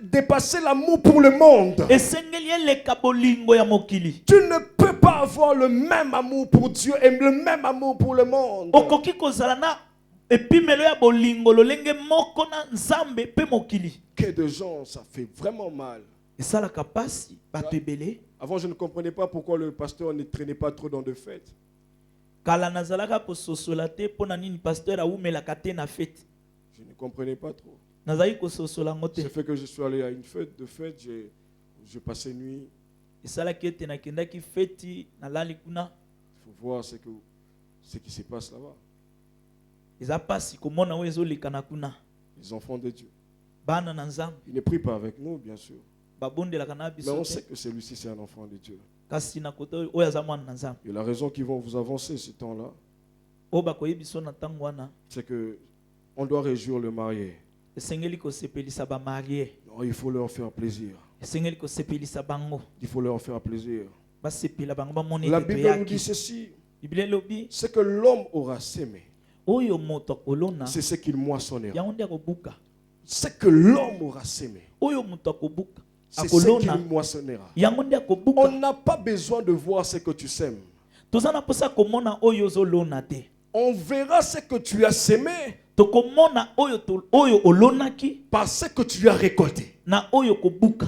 dépasser l'amour pour le monde. esengeli eleka bolingo ya mokili. Tu ne peux pas avoir le même amour pour Dieu et le même amour pour le monde. Okoki kozala na epimelo ya bolingo lolenge moko na nzambe pe mokili. Que de gens, ça fait vraiment mal. Esalaka pasi bato ebele. Avant, je ne comprenais pas pourquoi le pasteur ne traînait pas trop dans de fêtes. Kala nazalaka kososola te mpona nini pasteur awumelaka te na fete. Je ne comprenais pas trop. Nazali kososola ngo te. C'est fait que je suis allé à une fête. De fête, je passais nuit. Esalaki ete nakendaki feti nalali kuna. Il faut voir ce qui se passe là-bas. Eza pasi komona oyo ezoleka na kuna. Les enfants de Dieu. Bana na nzambe Ils ne prient pas avec nous, bien sûr. babondelaka na Mais biso on te. sait que celui-ci, c'est un enfant de Dieu. Kasi na kote oyo aza mwana na nzambe. Et la raison qu'ils vont vous avancer ce temps-là, Oyo bakoyebi biso na ntango wana c'est que on doit réjouir le marié. esengeli kosepelisa bamarie. Non, il faut leur faire plaisir. Esengeli kosepelisa bango Il faut leur faire plaisir. basepela bango bamoni La ete Bible nous dit toyaki. ceci. Biblia elobi Ce que l'homme aura sémé, oyo moto akolona c'est ce qu'il moissonnera. yango nde akobuka. Ce que l'homme aura sémé, Oyo moto akobuka c'est ce akolona qu'il moissonnera. yango nde On akobuka. n'a pas besoin de voir ce que tu sèmes. Toza na posa komona oyo ozolona te. On verra ce que tu as sémé Tokomona oyo olonaki par ce que tu as récolté. na oyo kobuka.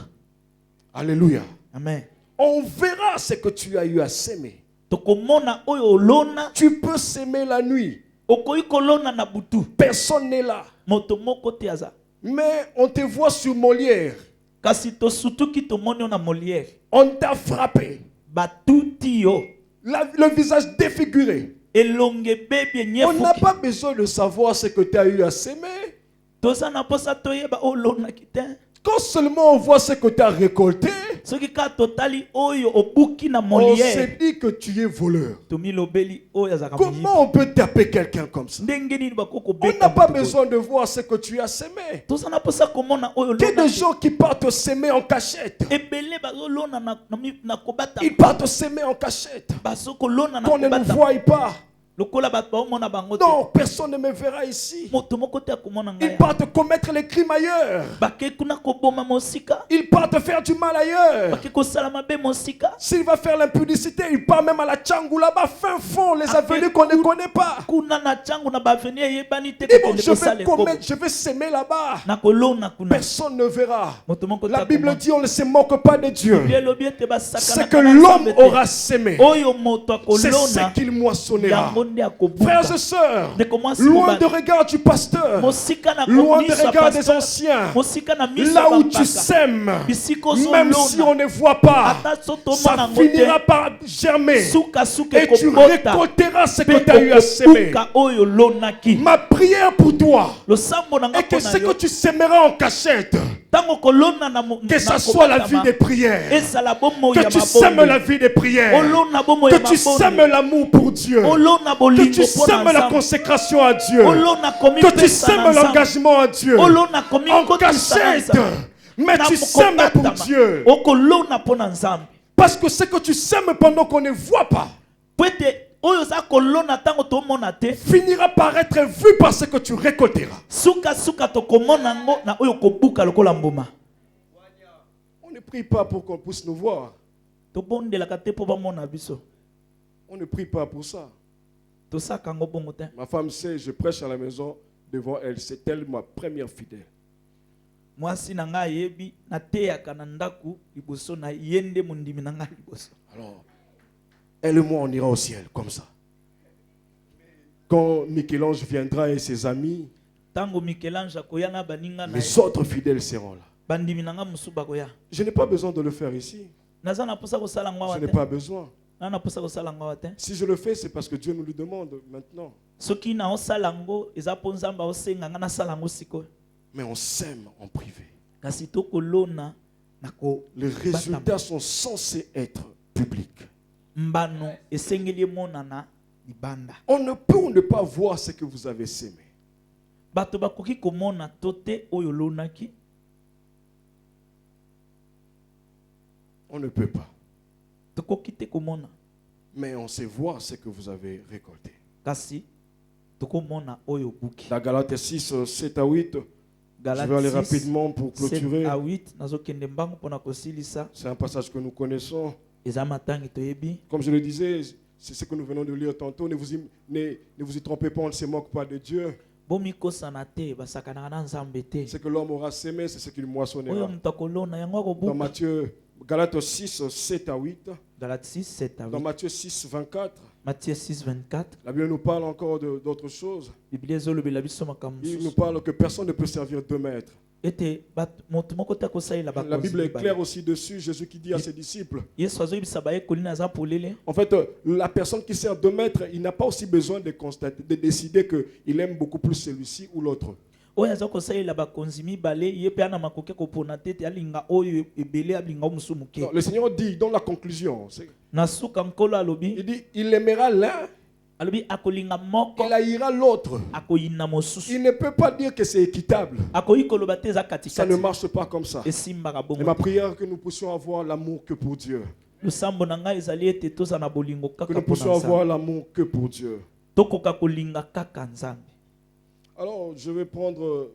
Alléluia. Amen. On verra ce que tu as eu à s'aimer. Tokomona oyo olona. Tu peux s'aimer la nuit. Okoki kolona na butu. Personne n'est là. Moto moko te aza. Mais on te voit sur Molière. Kasi tosutuki tomoni yo na Molière. On t'a frappé. Batuti yo. Le visage défiguré. Elonge bebi On n'a enyefuki. pas besoin de savoir ce que tu as eu à s'aimer. Toza na posa toyeba olonaki te. Quand seulement on voit ce que tu as récolté, Soki ka totali oyo obuki na on Molière. s'est dit que tu es voleur. Tomi lobeli oyo azaka moyibi. Comment on peut taper quelqu'un comme ça? Ndenge nini bakoko On beta n'a pas moto boye. besoin de voir ce que tu as sémé. Toza na posa komona oyo Il y a des olonaki. gens qui partent s'aimer en cachette. Ebele bazolona na kobata. Ils partent s'aimer en cachette. Basokolona na Qu'on ne nous kobata. voie pas. Lokola bato baomona bango te. Non, personne ne me verra ici. Moto moko te akomona Ils ngai. partent commettre les crimes ailleurs. Bake kuna koboma mosika. Ils partent faire du mal ailleurs. Bake kosala mabe mosika. S'il va faire l'impudicité, il part même à la Tchangou là-bas, fin fond, les avenues qu'on ne connaît pas. Kuna na changu na baveni yebani te Et bon, kokende kosala ekobo. je vais s'aimer là-bas. Na kolona kuna. Personne ne verra. Moto moko te La Bible akomona. dit on ne se moque pas de Dieu. Biblia elobi ete basakana Ce que kana l'homme Nzambe te. aura sémé, Oyo moto c'est ce akolona qu'il moissonnera. yango Frères et sœurs, De commencer loin au de regard du pasteur, Mosika na loin de komiso ya regard des pasteur. anciens, Mosika na miso là ya où tu bampaka. sèmes, Bisiko même zolona. si on ne voit pas, Ata soto ça mona finira ngote. par germer Suka suke et tu kobota. récolteras ce que Pe tu as eu à semer. okobuka oyo lonaki. Ma prière pour toi Lo sambo na est que ngapona ce que yo. tu sèmeras en cachette, Tango kolona na que ça soit la vie des prières, que tu sèmes la vie des prières, que tu sèmes l'amour pour Dieu, que tu sèmes la consécration à Dieu, que tu sèmes l'engagement à Dieu, en cachette, mais tu sèmes pour Dieu. Parce que ce que tu sèmes pendant qu'on ne voit pas finira par être vu par ce que tu récolteras. On ne prie pas pour qu'on puisse nous voir. On ne prie pas pour ça. Ma femme sait, je prêche à la maison devant elle. C'est elle ma première fidèle. Alors, elle et moi, on ira au ciel comme ça. Quand Michel-Ange viendra et ses amis, les autres fidèles seront là. Je n'ai pas besoin de le faire ici. Je n'ai pas besoin. Si je le fais, c'est parce que Dieu nous le demande maintenant. Mais on sème en privé. Les résultats sont censés être publics. On ne peut ou ne pas voir ce que vous avez sémé. On ne peut pas. Mais on sait voir ce que vous avez récolté. La Galates 6, 7 à 8. Je vais aller rapidement pour clôturer. C'est un passage que nous connaissons. Comme je le disais, c'est ce que nous venons de lire tantôt. Ne vous y trompez pas, on ne se moque pas de Dieu. Ce que l'homme aura sémé, c'est ce qu'il moissonnera. Dans Matthieu, Galates 6, 7 à 8. Dans Matthieu 6, 24. Matthieu 6, 24. La Bible nous parle encore d'autres choses. Il nous parle que personne ne peut servir deux maîtres. La Bible est claire aussi dessus. Jésus qui dit à ses disciples, en fait, la personne qui sert deux maîtres, il n'a pas aussi besoin de constater, de décider qu'il aime beaucoup plus celui-ci ou l'autre. Le Seigneur dit dans la conclusion, il dit, il aimera l'un, il haïra l'autre. Il ne peut pas dire que c'est équitable. Ça ne marche pas comme ça. Et ma prière est que nous puissions avoir l'amour que pour Dieu. Que nous puissions avoir l'amour que pour Dieu. Alors, je vais prendre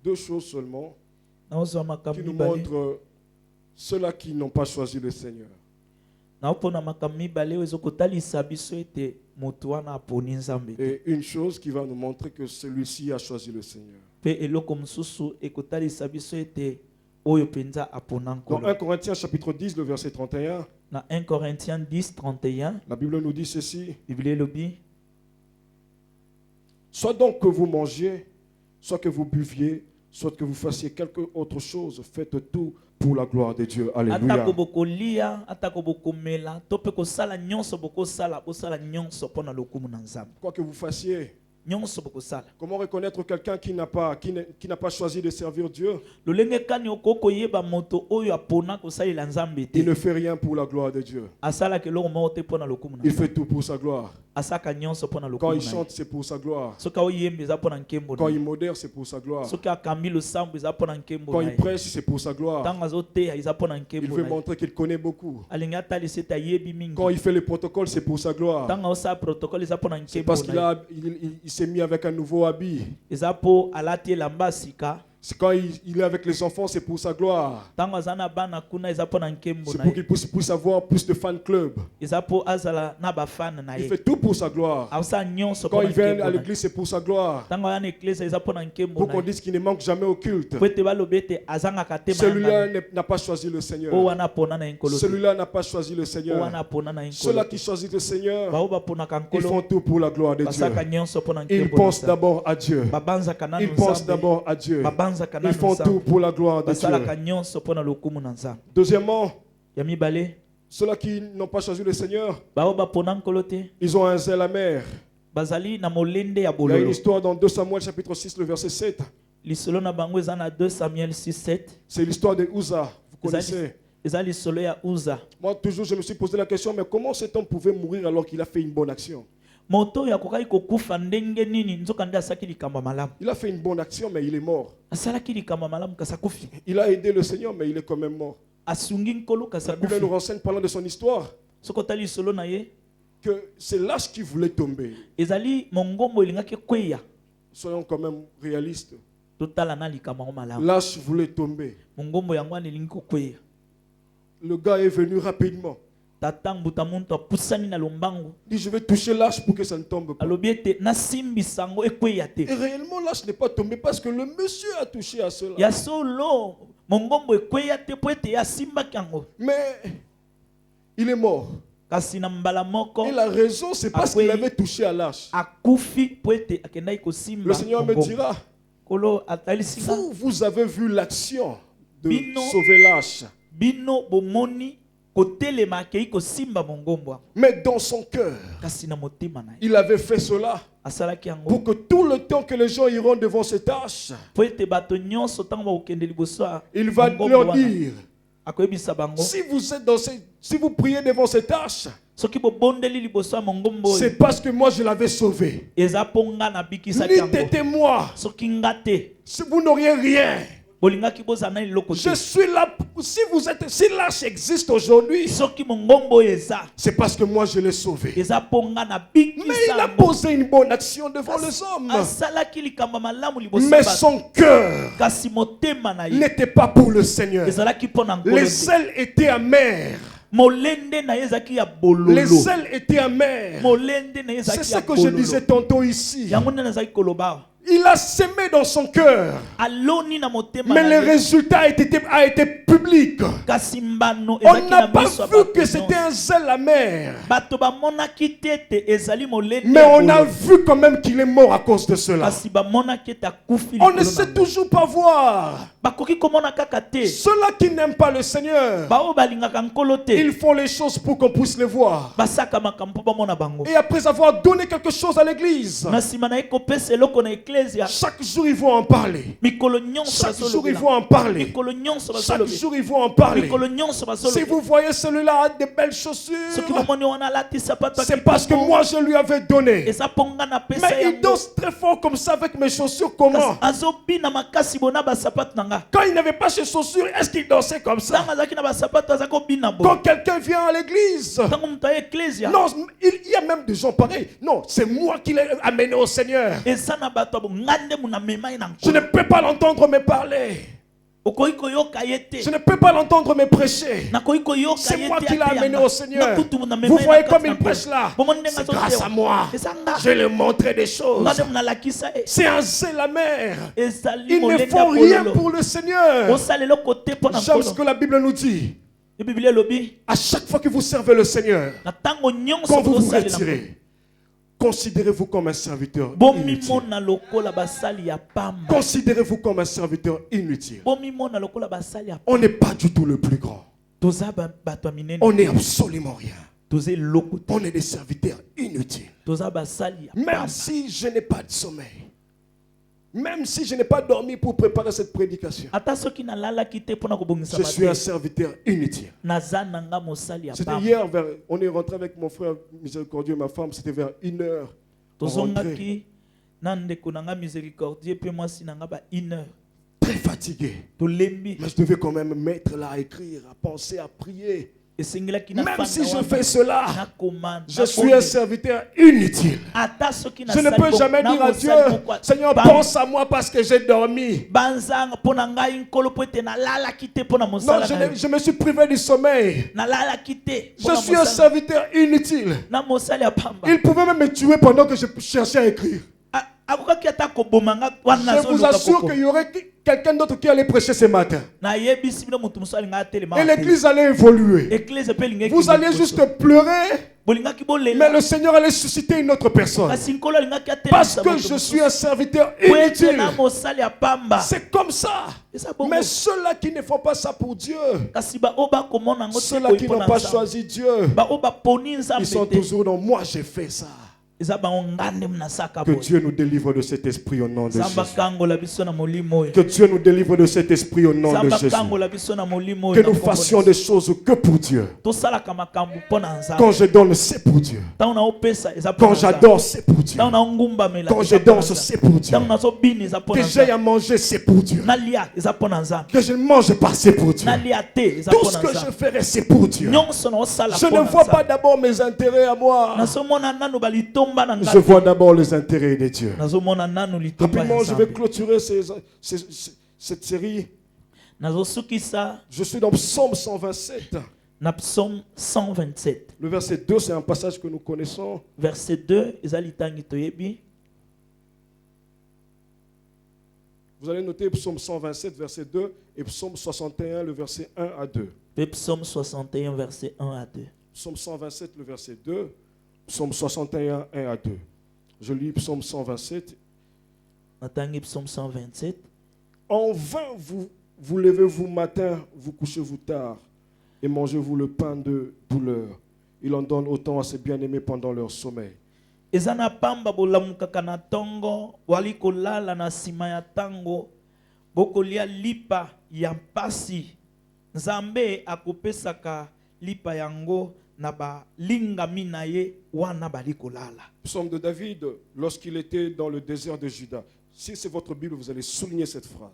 deux choses seulement qui nous montrent ceux-là qui n'ont pas choisi le Seigneur. Et une chose qui va nous montrer que celui-ci a choisi le Seigneur. Dans 1 Corinthiens chapitre 10, le verset 31, dans 1 Corinthiens 10, 31, la Bible nous dit ceci. Bible. Soit donc que vous mangiez, soit que vous buviez, soit que vous fassiez quelque autre chose, faites tout pour la gloire de Dieu. Alléluia. Quoi que vous fassiez, comment reconnaître quelqu'un qui n'a pas choisi de servir Dieu? Il ne fait rien pour la gloire de Dieu. Il fait tout pour sa gloire. Quand il chante, c'est pour sa gloire. Quand il modère, c'est pour sa gloire. Quand il prêche, c'est pour sa gloire. Il veut montrer qu'il connaît beaucoup. Quand il fait le protocole, c'est pour sa gloire. C'est parce qu'il s'est mis avec un nouveau habit. Quand il est avec les enfants, c'est pour sa gloire. C'est pour qu'il puisse avoir plus de fan club. Il fait tout pour sa gloire. Quand il vient à l'église, c'est pour sa gloire. Pour qu'on dise qu'il ne manque jamais au culte. Celui-là n'a pas choisi le Seigneur. Celui-là n'a pas choisi le Seigneur. Ceux-là qui choisissent le Seigneur, ils font tout pour la gloire de Dieu. Ils pensent d'abord à Dieu. Ils pensent d'abord à Dieu. Ils font tout pour la gloire de Dieu. Deuxièmement, ceux-là qui n'ont pas choisi le Seigneur, ils ont un zèle amer. Il y a une histoire dans 2 Samuel chapitre 6, le verset 7. C'est l'histoire de Uza. Vous connaissez. Moi, toujours, je me suis posé la question, mais comment cet homme pouvait mourir alors qu'il a fait une bonne action? Il a fait une bonne action, mais il est mort. Il a aidé le Seigneur, mais il est quand même mort. La Bible nous renseigne parlant de son histoire que c'est l'âge qui voulait tomber. Soyons quand même réalistes. L'âge voulait tomber. Le gars est venu rapidement. Il dit, je vais toucher l'âge pour que ça ne tombe pas. Et réellement, l'âge n'est pas tombé parce que le monsieur a touché à cela. Mais il est mort. Et la raison, c'est parce qu'il avait touché à l'âge. Le Seigneur me dira, vous avez vu l'action de sauver l'âge. Mais dans son cœur, il avait fait cela pour que tout le temps que les gens iront devant cette tâche, il va leur dire, si vous priez devant cette tâche, c'est parce que moi je l'avais sauvé. N'était moi. Si vous n'auriez rien, je suis là. Si l'âge existe aujourd'hui, c'est parce que moi je l'ai sauvé. Mais il a posé une bonne action devant les hommes. Mais son cœur n'était pas pour le Seigneur. Les zèles étaient amers. Les zèles étaient amers. C'est ce que je disais tantôt ici. Il a sémé dans son cœur. Mais le résultat a été public. On n'a pas vu que c'était un zèle amer. Mais on a vu quand même qu'il est mort à cause de cela. On ne sait toujours pas voir. Ceux-là qui n'aiment pas le Seigneur, ils font les choses pour qu'on puisse les voir. Et après avoir donné quelque chose à l'église, chaque jour ils vont en parler. Chaque jour ils vont en parler. Chaque jour ils vont en parler. Si vous voyez celui-là a des belles chaussures, c'est parce que moi je lui avais donné. Mais il danse très fort comme ça avec mes chaussures. Comment? Quand il n'avait pas ses chaussures, est-ce qu'il dansait comme ça? Quand quelqu'un vient à l'église, non, il y a même des gens pareils. Non, c'est moi qui l'ai amené au Seigneur. Je ne peux pas l'entendre me parler. Je ne peux pas l'entendre me prêcher. C'est moi qui l'ai amené au Seigneur. Vous voyez comme il prêche là. C'est grâce à moi. Je lui ai montré des choses. C'est un zèle amer. Ils ne font rien pour le Seigneur. J'aime ce que la Bible nous dit. À chaque fois que vous servez le Seigneur, quand vous vous retirez, considérez-vous comme un serviteur inutile. Considérez-vous comme un serviteur inutile. On n'est pas du tout le plus grand. On n'est absolument rien. On est des serviteurs inutiles. Même si je n'ai pas de sommeil, même si je n'ai pas dormi pour préparer cette prédication, je suis un serviteur inutile. C'était hier, on est rentré avec mon frère miséricordieux et ma femme, c'était vers 1h. Très fatigué. Mais je devais quand même mettre là à écrire, à penser, à prier. Même si je fais cela, je suis un serviteur inutile. Je ne peux jamais dire à Dieu, Seigneur, pense à moi parce que j'ai dormi. Non, je me suis privé du sommeil. Je suis un serviteur inutile. Il pouvait même me tuer pendant que je cherchais à écrire. Je vous assure qu'il y aurait quelqu'un d'autre qui allait prêcher ce matin. Et l'église allait évoluer. Vous alliez juste pleurer, mais le Seigneur allait susciter une autre personne. Parce que je suis un serviteur inutile. C'est comme ça. Mais ceux-là qui ne font pas ça pour Dieu, ceux-là qui n'ont pas choisi Dieu, ils sont toujours dans moi, j'ai fait ça. Que Dieu nous délivre de cet esprit au nom de Jésus. Que Dieu nous délivre de cet esprit au nom de Jésus. Que nous fassions des choses que pour Dieu. Quand je donne, c'est pour Dieu. Quand j'adore, c'est pour Dieu. Quand je danse, c'est pour Dieu. Que j'ai à manger, c'est pour Dieu. Que je ne mange pas, c'est pour Dieu. Tout ce que je ferai, c'est pour Dieu. Je ne vois pas d'abord mes intérêts à moi. Je vois d'abord les intérêts de Dieu. Rapidement, je vais clôturer cette série. Je suis dans Psaume 127. Le verset 2, c'est un passage que nous connaissons. Verset 2, vous allez noter Psaume 127, verset 2, et Psaume 61, le verset 1 à 2. Psaume 61, verset 1 à 2. Psaume 127, le verset 2. Psaume 61, 1 à 2. Je lis Psaume 127. Psaume 127. En vain vous levez-vous matin, vous couchez-vous tard, et mangez-vous le pain de douleur. Il en donne autant à ses bien-aimés pendant leur sommeil. Ezana pamba bolamukaka na tongo walikolala na sima ya tango bokolia lipa ya mpasi Nzambe akopesaka lipa yango. Psaume de David, lorsqu'il était dans le désert de Juda. Si c'est votre Bible, vous allez souligner cette phrase.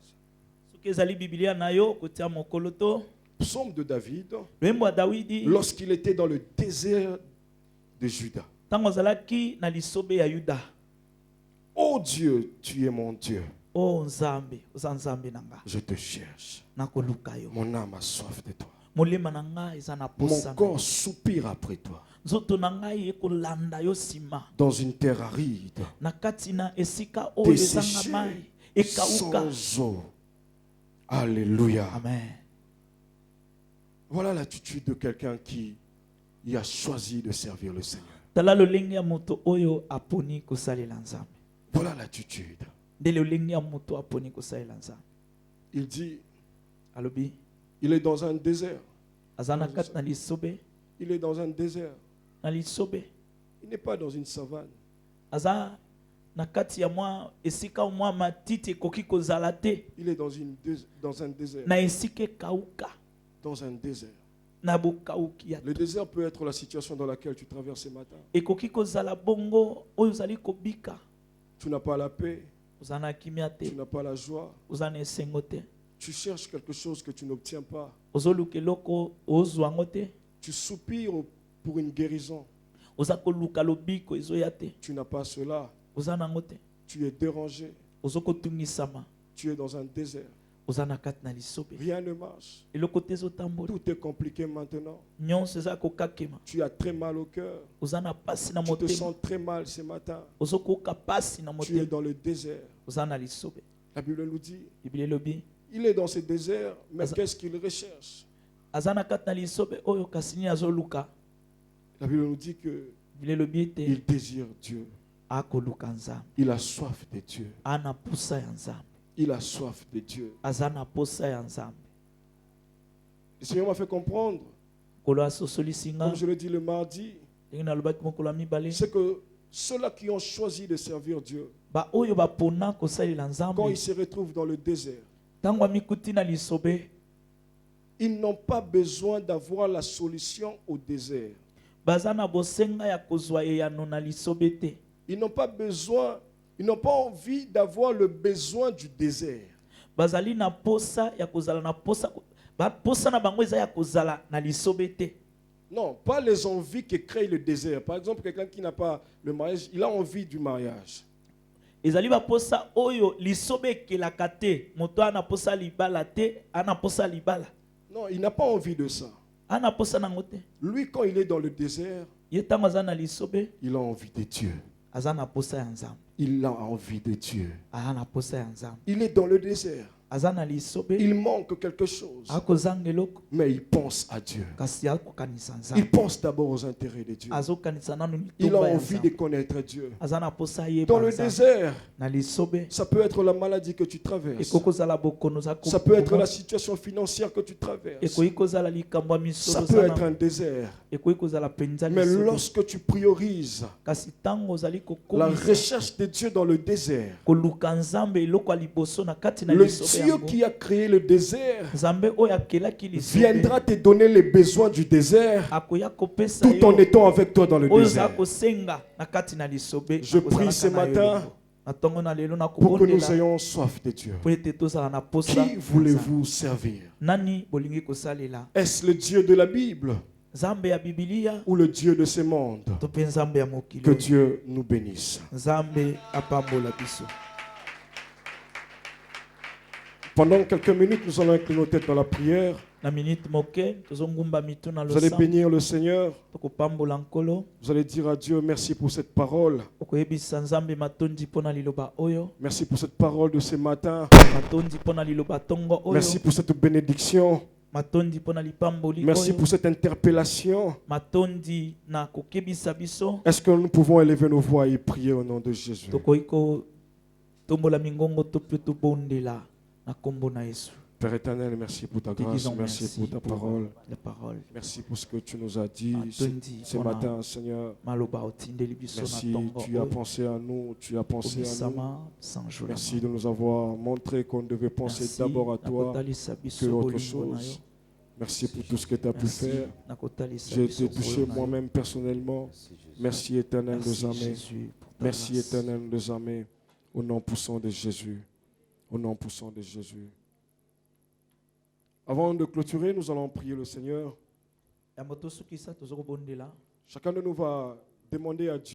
Psaume de David, lorsqu'il était dans le désert de Juda. Oh Dieu, tu es mon Dieu. Je te cherche. Mon âme a soif de toi. Mon corps soupire après toi. Dans une terre aride, desséchée, sans eau. Alléluia. Amen. Voilà l'attitude de quelqu'un qui a choisi de servir le Seigneur. Voilà l'attitude. Il dit, il est dans un désert. Il est dans un désert. Il n'est pas dans une savane. Il est dans un désert. Dans un désert. Le désert peut être la situation dans laquelle tu traverses ce matin. Tu n'as pas la paix. Tu n'as pas la joie. Tu cherches quelque chose que tu n'obtiens pas. Tu soupires pour une guérison. Tu n'as pas cela. Tu es dérangé. Tu es dans un désert. Rien ne marche. Tout est compliqué maintenant. Tu as très mal au cœur. Tu te sens très mal ce matin. Tu es dans le désert. La Bible nous dit, il est dans ce désert, mais qu'est-ce qu'il recherche? La Bible nous dit qu'il désire Dieu. Il a soif de Dieu. Il a soif de Dieu. Le Seigneur m'a fait comprendre, comme je l'ai dit le mardi, c'est que ceux-là qui ont choisi de servir Dieu, quand ils se retrouvent dans le désert, ils n'ont pas besoin d'avoir la solution au désert. Ils n'ont pas besoin, ils n'ont pas envie d'avoir le besoin du désert. Non, pas les envies qui créent le désert. Par exemple, quelqu'un qui n'a pas le mariage, il a envie du mariage. Ezali ba posa oyo lisobe kelaka te moto ana posa libala te ana posa libala. Non, il n'a pas envie de ça. Ana posa nango te. Lui, quand il est dans le désert, Ye tango aza na lisobe il a envie de Dieu. aza na posa ya Nzambe. Il a envie de Dieu. Aza na posa ya Nzambe. Il est dans le désert. Aza na lisobe Il manque quelque chose. akozanga eloko Mais il pense à Dieu. kasi akokanisa Il Nzambe. pense d'abord aux intérêts de Dieu. Azokanisa nanu Il a litomba ya envie de Nzambe. connaître Dieu. Aza na posa ye Dans le désert, na lisobe ça peut être la maladie que tu traverses. ekokozala bokono za Ça peut être la situation financière que tu traverses. ekokozala likambo ya Ça misolo peut être un désert. ekokozala penza Mais lisobe lorsque tu priorises kasi tango ozali la kokomisa recherche de Dieu dans le désert, koluka Nzambe eloko ya liboso na kati na le lisobe Dieu yango qui a créé le désert Nzambe oyo akelaki lisobe viendra te donner les besoins du désert akoya kopesa tout en étant avec toi dans le oyo za désert. kosenga na kati na lisobe Je prie ce matin na tongo na lelo na pour que nous kobondela ayons soif de Dieu. po ete tozala na posa Qui voulez-vous servir? nani bolingi kosalela Est-ce le Dieu de la Bible Nzambe ya Biblia ou le Dieu de ce monde? to pe Nzambe ya mokili Que Dieu nous bénisse. Nzambe apambola biso. Pendant quelques minutes, nous allons incliner nos têtes dans la prière. Na minute moke tozongumba mitu na Vous allez losambo bénir le Seigneur. tokopambola nkolo Vous allez dire à Dieu merci pour cette parole. okoyebisa Nzambe matondi mpona liloba oyo Merci pour cette parole de ce matin. matondi mpona liloba tongo oyo Merci pour cette bénédiction. matondi mpona lipamboli Merci oyo pour cette interpellation. matondi na kokebisa biso Est-ce que nous pouvons élever nos voix et prier au nom de Jésus? tokoki kotombola mingongo to mpe tobondela na kombo na Yesu. Père éternel, merci pour ta grâce, Disons merci pour ta parole. la parole. Merci pour ce que tu nous as dit Matondi ce mpona matin, Seigneur. maloba otindeli biso na Merci, tongo tu as oyo pensé à nous, tu as pensé à nous. komisama sanjolama. Merci de nous avoir montré qu'on devait penser Merci d'abord à na toi kotalisa que biso autre bolingo na yo. chose. Merci pour tout ce que tu as pu Merci faire. na kotalisa J'ai biso été touché bolingo na yo. moi-même personnellement. Merci éternel de Merci jamais. Jésus pour ta Merci grâce. éternel de jamais. Au nom puissant de Jésus. Au nom puissant de Jésus. Avant de clôturer, nous allons prier le Seigneur. Ya moto sukisa tozokobondela. Chacun de nous va demander à Dieu